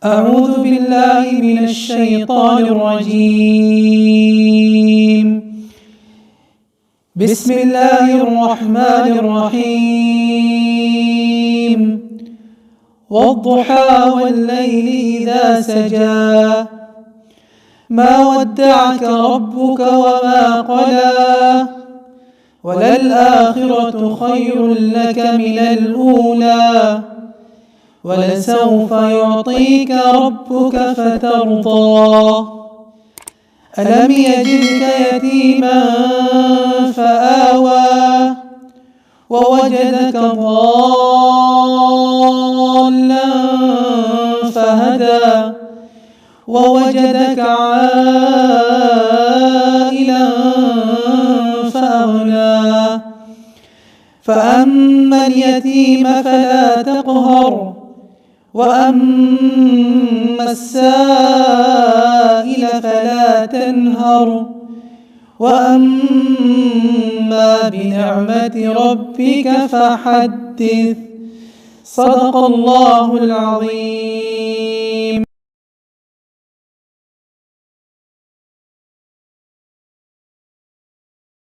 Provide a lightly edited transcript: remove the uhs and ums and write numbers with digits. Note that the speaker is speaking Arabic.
أعوذ بالله من الشيطان الرجيم. بسم الله الرحمن الرحيم. والضحى والليل إذا سجى ما ودعك ربك وما قلى وللآخرة خير لك من الأولى ولسوف يعطيك ربك فترضى ألم يجدك يتيما فآوى ووجدك ضالا فهدى ووجدك عائلا فأغنى فأما اليتيم فلا تقهر وأما السائل فلا تنهر وأما بنعمة ربك فحدث. صدق الله العظيم.